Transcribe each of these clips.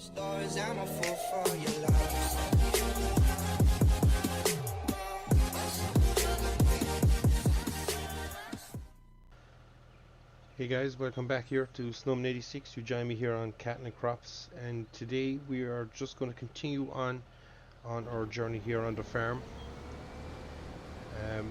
Stars, I'm a fool for your love. Hey guys, welcome back here to Snowman86. You join me here on Cattle and Crops, and today we are just going to continue on our journey here on the farm. Um,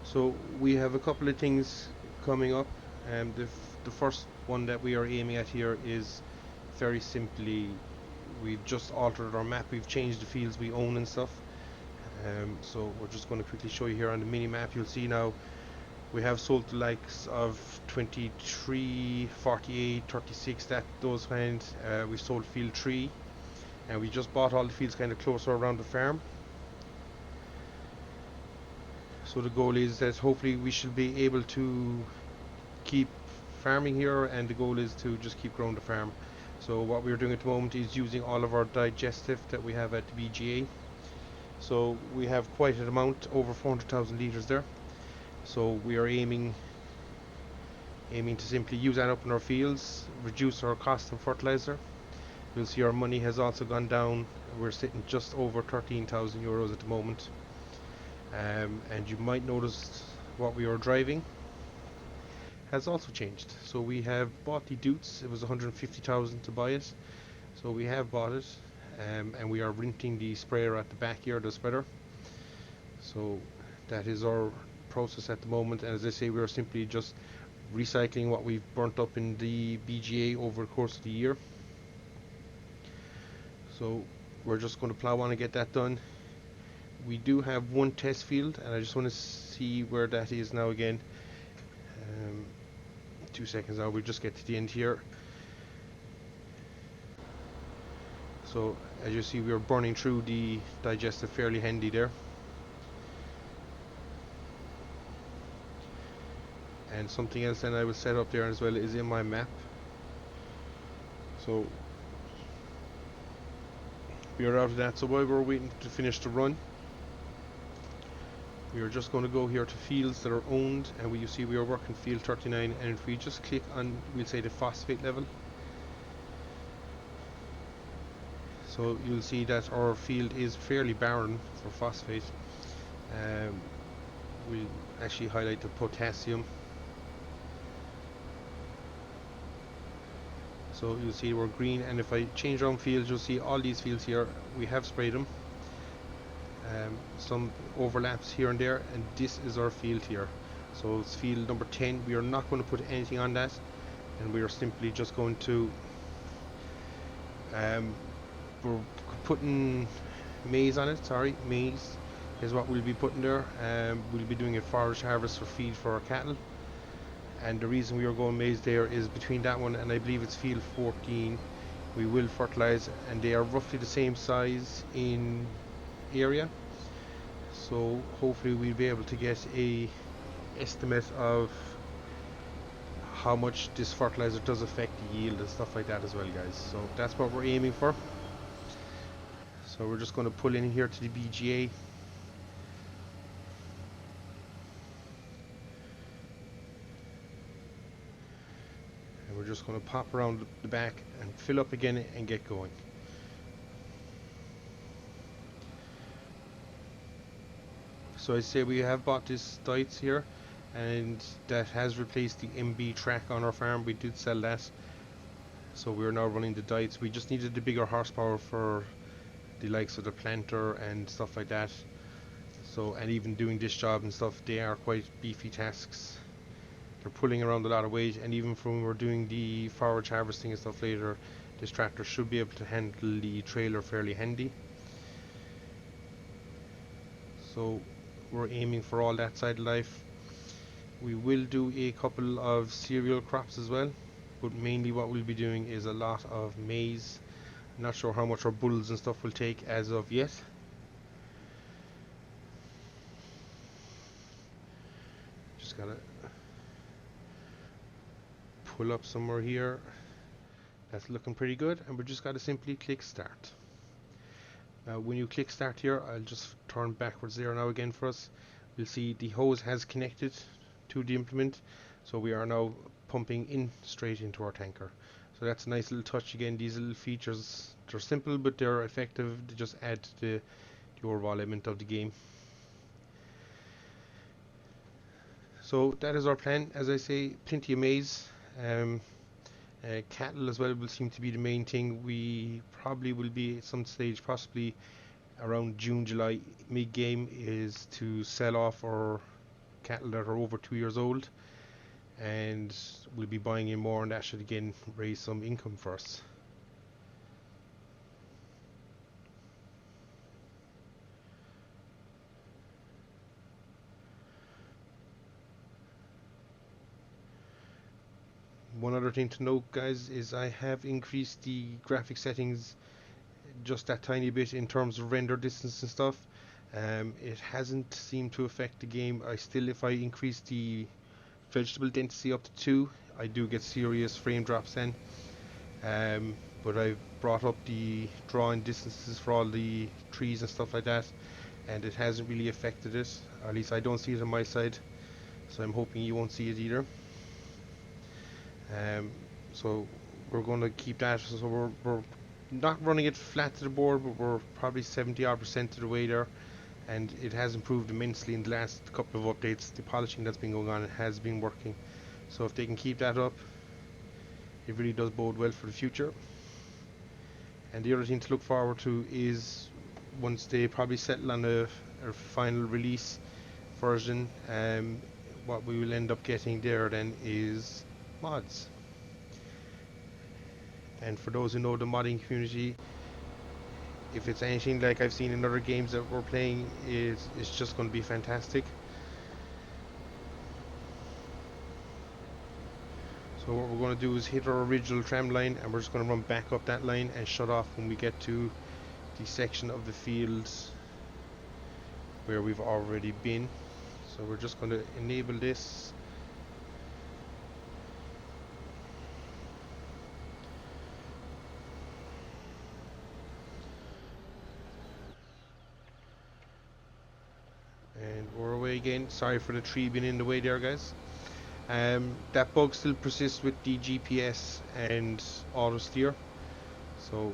so we have a couple of things coming up. The first one that we are aiming at here is very simply, we've just altered our map. We've changed the fields we own and stuff. So we're just going to quickly show you here on the mini map. You'll see now we have sold the likes of 23, 48, 36, those kind. We sold field 3, and we just bought all the fields kind of closer around the farm. So the goal is that hopefully we should be able to keep farming here, and the goal is to just keep growing the farm. So what we're doing at the moment is using all of our digestive that we have at the BGA. So we have quite an amount, over 400,000 litres there. So we are aiming to simply use that up in our fields, reduce our cost of fertilizer. You'll see our money has also gone down. We're sitting just over 13,000 euros at the moment. And you might notice what we are driving has also changed. So we have bought the Dutes. It was 150,000 to buy it. So we have bought it. And we are renting the sprayer at the back here, the spreader. So that is our process at the moment, and as I say, we are simply just recycling what we've burnt up in the BGA over the course of the year. So we're just going to plow on and get that done. We do have one test field, and I just want to see where that is now again. 2 seconds now, we'll just get to the end here. So as you see, we are burning through the digestive fairly handy there. And something else then I will set up there as well is in my map. So we are out of that. So while we're waiting to finish the run, we are just going to go here to fields that are owned, and you see we are working field 39, and if we just click on, we'll say, the phosphate level. So you'll see that our field is fairly barren for phosphate. We'll actually highlight the potassium. So you'll see we're green, and if I change around fields, you'll see all these fields here, we have sprayed them. Some overlaps here and there, and this is our field here. So it's field number 10. We are not going to put anything on that, and we are simply just going to we're putting maize on it. Sorry, maize is what we'll be putting there. We'll be doing a forage harvest for feed for our cattle, and the reason we are going maize there is between that one and I believe it's field 14 we will fertilize, and they are roughly the same size in area. So hopefully we'll be able to get a estimate of how much this fertilizer does affect the yield and stuff like that as well, guys. So that's what we're aiming for. So we're just going to pull in here to the BGA. And we're just going to pop around the back and fill up again and get going. So I say we have bought this Dites here, and that has replaced the MB track on our farm. We did sell that, so we're now running the Dites. We just needed the bigger horsepower for the likes of the planter and stuff like that. So, and even doing this job and stuff, they are quite beefy tasks. They're pulling around a lot of weight, and even when we're doing the forage harvesting and stuff later, this tractor should be able to handle the trailer fairly handy. So we're aiming for all that side of life. We will do a couple of cereal crops as well, but mainly what we'll be doing is a lot of maize. I'm not sure how much our bulls and stuff will take as of yet. Just gotta pull up somewhere here. That's looking pretty good, and we just gotta simply click start. Now when you click start here, I'll just turn backwards there now again for us. We'll see the hose has connected to the implement. So we are now pumping in straight into our tanker. So that's a nice little touch. Again, these little features, they're simple but they're effective. They just add to the overall element of the game. So that is our plan. As I say, plenty of maize. Cattle as well will seem to be the main thing. We probably will be at some stage, possibly around June, July, mid-game, is to sell off our cattle that are over 2 years old, and we'll be buying in more, and that should again raise some income for us. One other thing to note, guys, is I have increased the graphic settings just that tiny bit in terms of render distance and stuff. It hasn't seemed to affect the game. If I increase the vegetable density up to 2, I do get serious frame drops then. But I've brought up the drawing distances for all the trees and stuff like that, and it hasn't really affected it. Or at least I don't see it on my side, so I'm hoping you won't see it either. So we're going to keep that. So we're not running it flat to the board, but we're probably 70% of the way there, and it has improved immensely in the last couple of updates. The polishing that's been going on has been working, so if they can keep that up, it really does bode well for the future. And the other thing to look forward to is once they probably settle on a final release version, what we will end up getting there then is mods. And for those who know the modding community, if it's anything like I've seen in other games that we're playing, it's just going to be fantastic. So what we're going to do is hit our original tram line, and we're just going to run back up that line and shut off when we get to the section of the fields where we've already been. So we're just going to enable this. And we're away again. Sorry for the tree being in the way there, guys. That bug still persists with the GPS and auto steer, so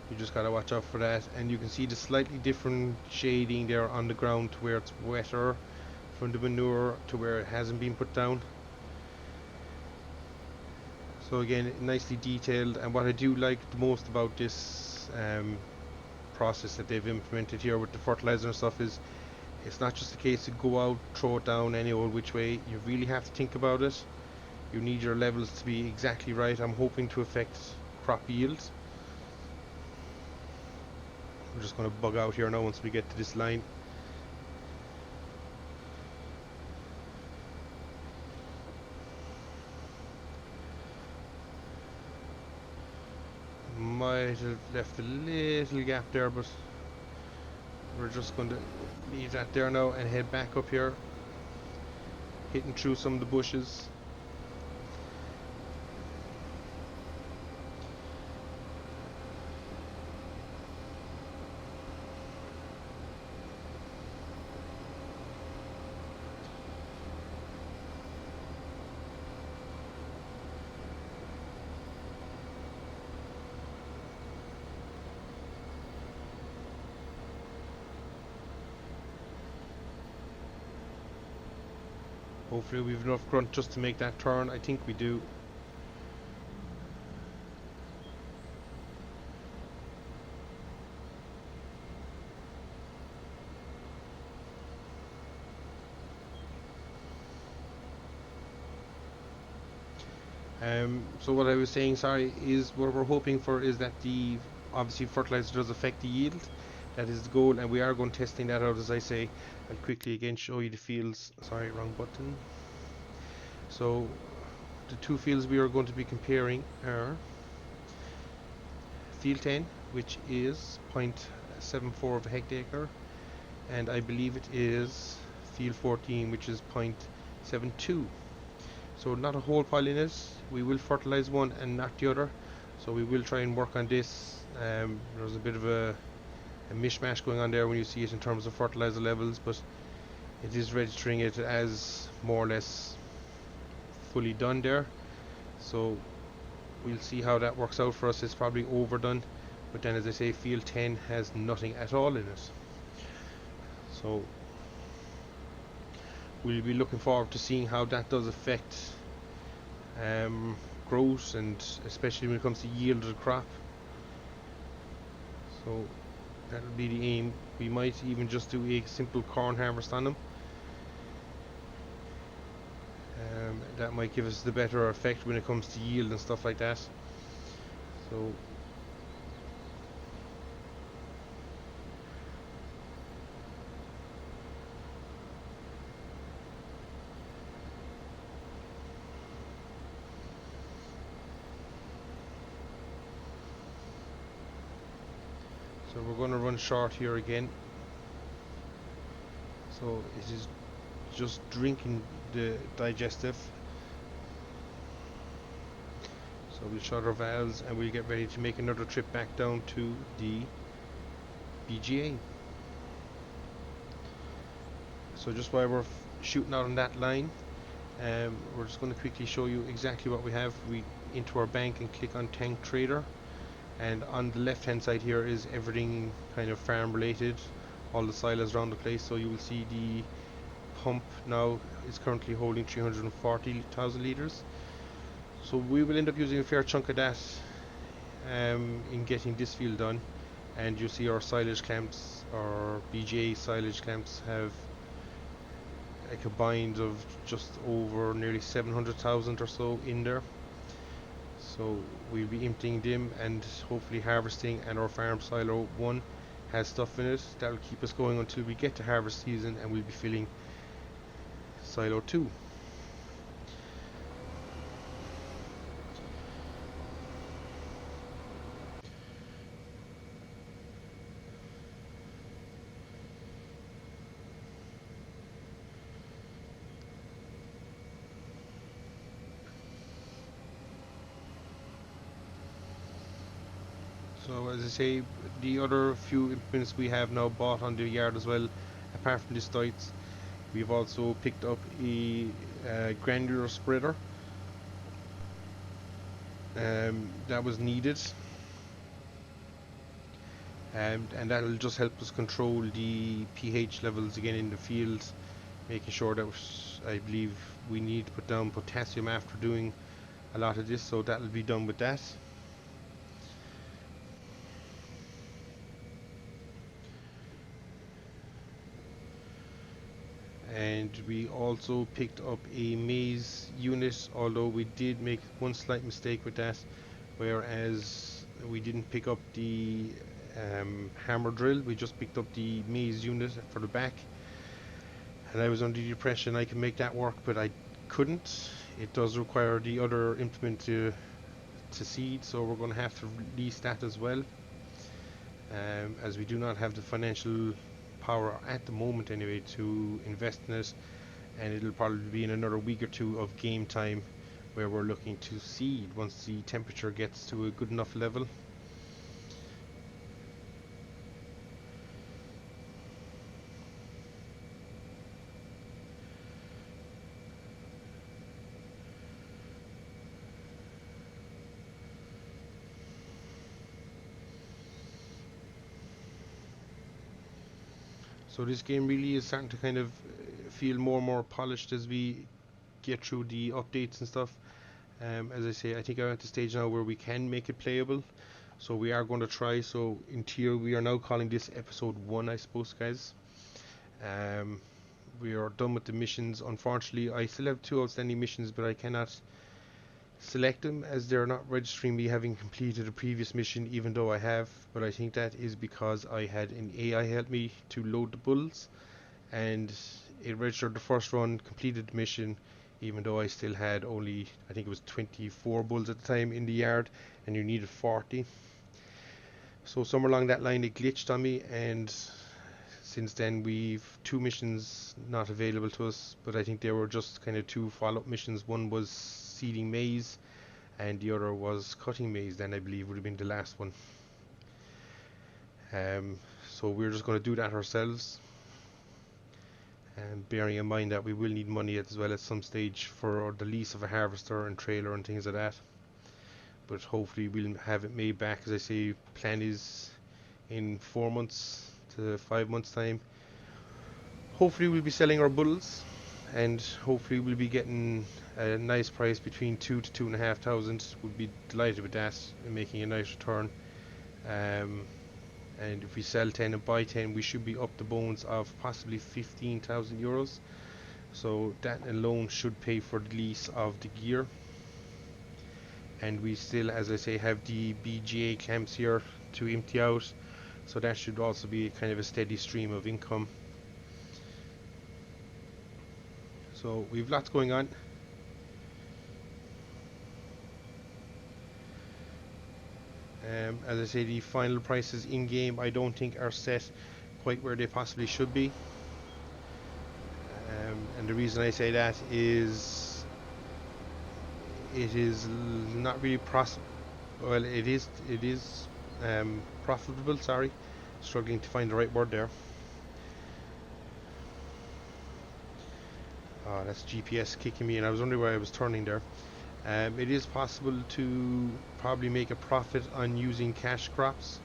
you just gotta watch out for that. And you can see the slightly different shading there on the ground, to where it's wetter from the manure to where it hasn't been put down. So again, nicely detailed. And what I do like the most about this process that they've implemented here with the fertilizer and stuff is it's not just a case of go out, throw it down any old which way. You really have to think about it. You need your levels to be exactly right. I'm hoping to affect crop yields. I'm just going to bug out here now once we get to this line. Might have left a little gap there, but we're just going to leave that there now and head back up here, hitting through some of the bushes. Hopefully we've enough grunt just to make that turn. I think we do. So what I was saying, sorry, is what we're hoping for is that the obviously fertilizer does affect the yield. That is the goal, and we are going testing that out. As I say, I'll quickly again show you the fields. Sorry, wrong button. So the two fields we are going to be comparing are field 10, which is 0.74 of a hectare, and I believe it is field 14, which is 0.72. So not a whole pile in it. We will fertilize one and not the other, so we will try and work on this. There's a bit of a mishmash going on there when you see it in terms of fertilizer levels, but it is registering it as more or less fully done there. So we'll see how that works out for us. It's probably overdone, but then as I say, field 10 has nothing at all in it. So we'll be looking forward to seeing how that does affect um, growth, and especially when it comes to yield of the crop. So that'll be the aim. We might even just do a simple corn harvest on them. That might give us the better effect when it comes to yield and stuff like that. So we're going to run short here again. So it is just drinking the digestive. So we'll shut our valves and we'll get ready to make another trip back down to the BGA. So just while we're shooting out on that line, we're just going to quickly show you exactly what we have. We into our bank and click on Tank Trader, and on the left hand side here is everything kind of farm related, all the silos around the place. So you will see the pump now is currently holding 340,000 litres. So we will end up using a fair chunk of that in getting this field done. And you see our silage clamps, our BGA silage clamps, have a combined of just over nearly 700,000 or so in there. So we'll be emptying them and hopefully harvesting, and our farm silo 1 has stuff in it that will keep us going until we get to harvest season, and we'll be filling silo 2. So as I say, the other few implements we have now bought on the yard as well, apart from the stoits, we've also picked up a granular spreader that was needed, and that will just help us control the pH levels again in the field, making sure that I believe we need to put down potassium after doing a lot of this, so that will be done with that. And we also picked up a maize unit, although we did make one slight mistake with that, whereas we didn't pick up the hammer drill. We just picked up the maize unit for the back, and I was under the impression I could make that work, but I couldn't. It does require the other implement to seed, so we're going to have to release that as well, as we do not have the financial power at the moment anyway to invest in it, and it'll probably be in another week or two of game time where we're looking to seed once the temperature gets to a good enough level. So this game really is starting to kind of feel more and more polished as we get through the updates and stuff. As I say, I think I'm at the stage now where we can make it playable, so we are going to try. So in tier, we are now calling this episode 1, I suppose, guys. We are done with the missions. Unfortunately, I still have 2 outstanding missions, but I cannot select them as they're not registering me having completed a previous mission, even though I have. But I think that is because I had an AI help me to load the bulls, and it registered the first run, completed the mission, even though I still had only, I think it was 24 bulls at the time in the yard, and you needed 40. So somewhere along that line it glitched on me, and since then we've 2 missions not available to us, but I think they were just kind of 2 follow-up missions. One was seeding maize, and the other was cutting maize, then I believe would have been the last one. So we're just going to do that ourselves, bearing in mind that we will need money as well at some stage for the lease of a harvester and trailer and things like that. But hopefully we'll have it made back. As I say, plan is in 4 months to 5 months time. Hopefully we'll be selling our bulls, and hopefully we'll be getting a nice price between 2,000 to 2,500. We'll be delighted with that and making a nice return. And if we sell 10 and buy 10, we should be up the bones of possibly 15,000 euros. So that alone should pay for the lease of the gear. And we still, as I say, have the BGA clamps here to empty out, so that should also be kind of a steady stream of income. So we've lots going on. As I say, the final prices in game I don't think are set quite where they possibly should be, and the reason I say that is it is not really it is profitable. Sorry, struggling to find the right word there. Oh, that's GPS kicking me, and I was wondering why I was turning there. It is possible to probably make a profit on using cash crops.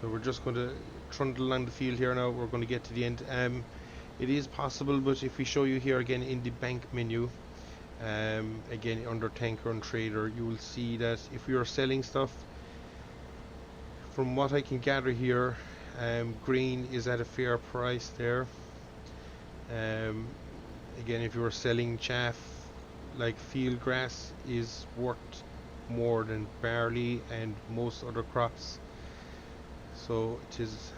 So we're just going to trundle along the field here now. We're going to get to the end. It is possible, but if we show you here again in the bank menu, again under tanker and trader, you will see that if we are selling stuff, from what I can gather here, grain is at a fair price there. Again, if you are selling chaff like field grass is worth more than barley and most other crops. So it is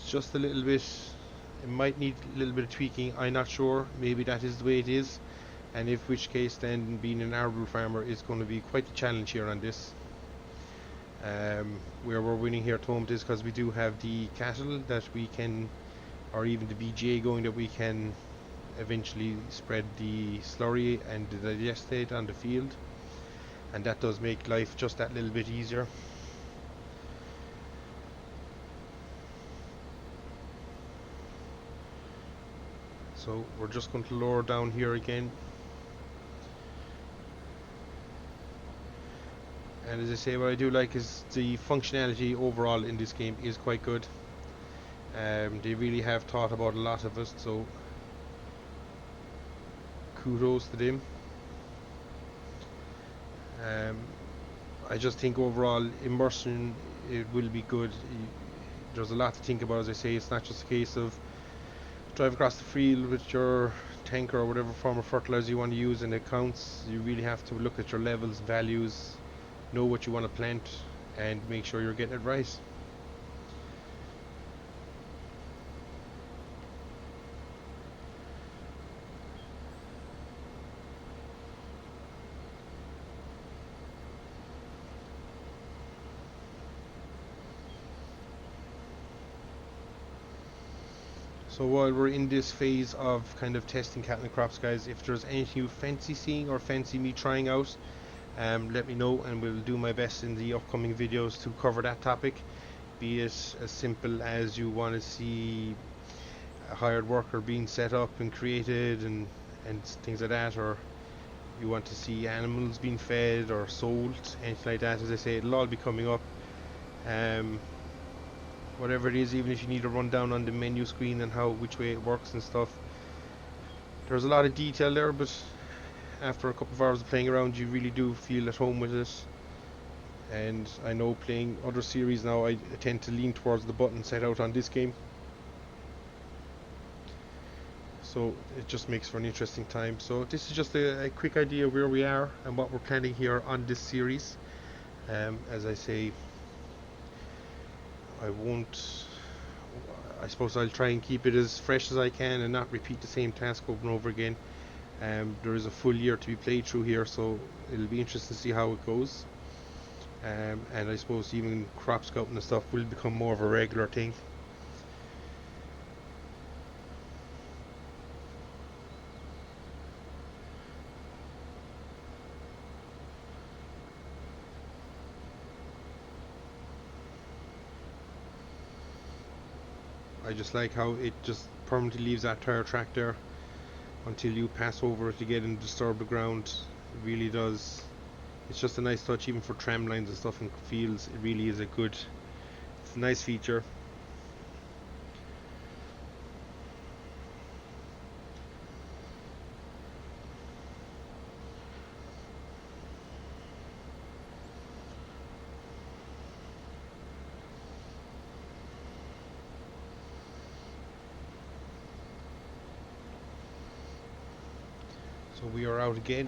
just a little bit, it might need a little bit of tweaking. I'm not sure, maybe that is the way it is, and if which case then being an arable farmer is going to be quite a challenge here on this. Where we're winning here at the moment is because we do have the cattle that we can, or even the BGA going, that we can eventually spread the slurry and the digestate on the field, and that does make life just that little bit easier. So we're just going to lower down here again, and as I say, what I do like is the functionality overall in this game is quite good. They really have thought about a lot of us, so kudos to them. I just think overall immersion, it will be good. There's a lot to think about. As I say, it's not just a case of drive across the field with your tanker or whatever form of fertilizer you want to use and it counts. You really have to look at your levels, values, know what you want to plant, and make sure you're getting it right. So while we're in this phase of kind of testing cattle and crops, guys, if there's anything you fancy seeing or fancy me trying out, let me know and we'll do my best in the upcoming videos to cover that topic. Be it as simple as you want to see a hired worker being set up and created and things like that, or you want to see animals being fed or sold, anything like that. As I say, it'll all be coming up. Whatever it is, even if you need to run down on the menu screen and which way it works and stuff. There's a lot of detail there, but after a couple of hours of playing around, you really do feel at home with it. And I know playing other series now, I tend to lean towards the button set out on this game. So it just makes for an interesting time. So this is just a quick idea where we are and what we're planning here on this series. As I say, I suppose I'll try and keep it as fresh as I can and not repeat the same task over and over again. There is a full year to be played through here, so it'll be interesting to see how it goes. And I suppose even crop scouting and stuff will become more of a regular thing. I just like how it just permanently leaves that tire track there until you pass over it again and disturb the ground. It really does. It's just a nice touch, even for tram lines and stuff in fields. It really is it's a nice feature. So we are out again.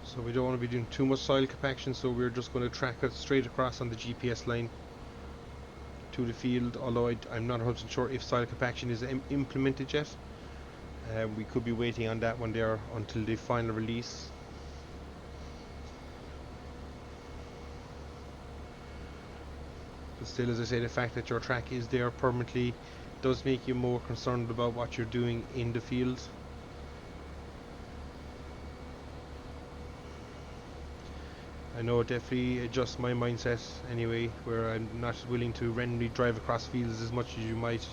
So we don't want to be doing too much soil compaction, so we're just going to track it straight across on the GPS line to the field, although I'm not 100% sure if soil compaction is implemented yet. We could be waiting on that one there until the final release. But still, as I say, the fact that your track is there permanently does make you more concerned about what you're doing in the field. I know it definitely adjusts my mindset anyway, where I'm not willing to randomly drive across fields as much as you might.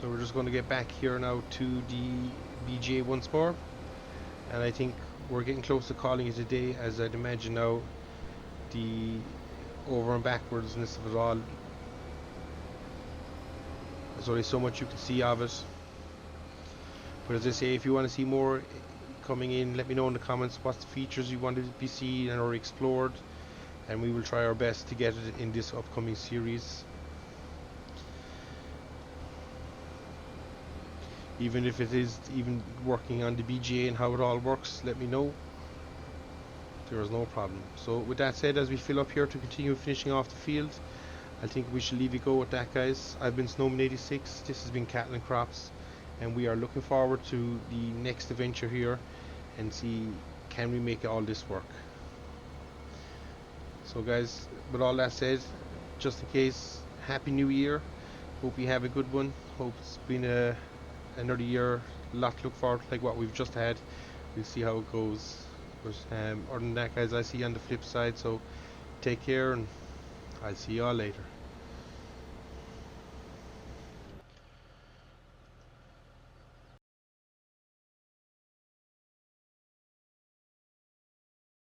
So we're just going to get back here now to the BGA once more, and I think we're getting close to calling it a day, as I'd imagine now the over and backwardsness of it all. There's only so much you can see of it, but as I say, if you want to see more coming in, let me know in the comments what features you want to be seen or explored, and we will try our best to get it in this upcoming series. Even if it is even working on the BGA and how it all works, let me know. There is no problem. So with that said, as we fill up here to continue finishing off the field, I think we should leave it go with that, guys. I've been Snowman86, this has been Cattle and Crops, and we are looking forward to the next adventure here and see, can we make all this work. So guys, with all that said, just in case, Happy New Year. Hope you have a good one. Hope it's been another year, a lot to look forward to, like what we've just had. We'll see how it goes. But other than that, guys, I see you on the flip side, so take care and I'll see you all later.